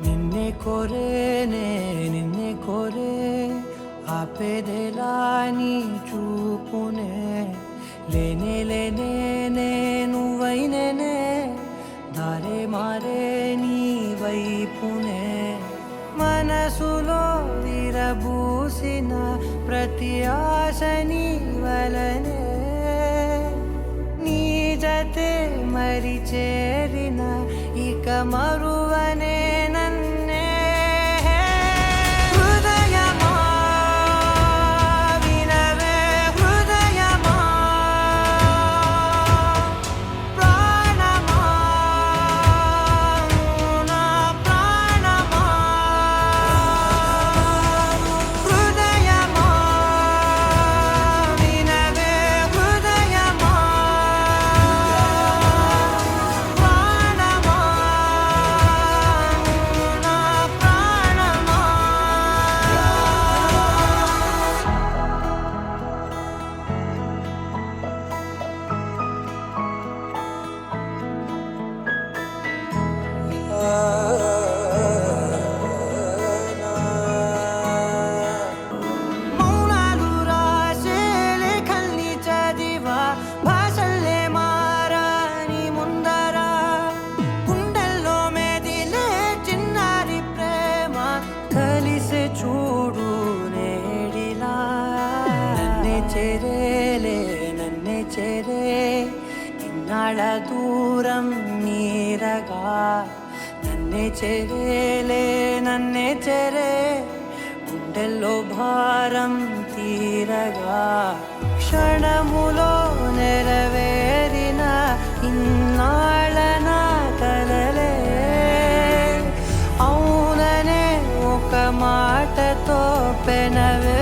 నిన్నే కోరేనే నిన్నే కోరే ఆపేదెలా నీ చూపునే లేనే లేనే నువ్వైనేనే దారే మారే నీ వైపునే మనసులో విరబూసిన ప్రతి ఆశ నీ వలనే నీ జతే మరి చేరిన ఇక మరువనే నన్నే హృదయమా వినవే హృదయమా ప్రాణమా నా ప్రాణమా హృదయమా వినవే హృదయమా ప్రాణమా నా ప్రాణమా మౌనాలు రాసే లేఖల్ని చదివా భాషల్లే మారాని ముందర గుండెల్లో మెదిలే చిన్నారి ప్రేమ కలిసే చూడు నేడిలా నన్నే చేరేలే నన్నే చేరే ఇన్నాళ్ళ దూరం నీరగా నన్నే చేరేలే నన్నే చేరే గుండెల్లో భారం తీరగా క్షణములో నెరవేరిన ఇన్నాళ్ళ నా కలలే అవుననే ఒక మాటతో పెనవే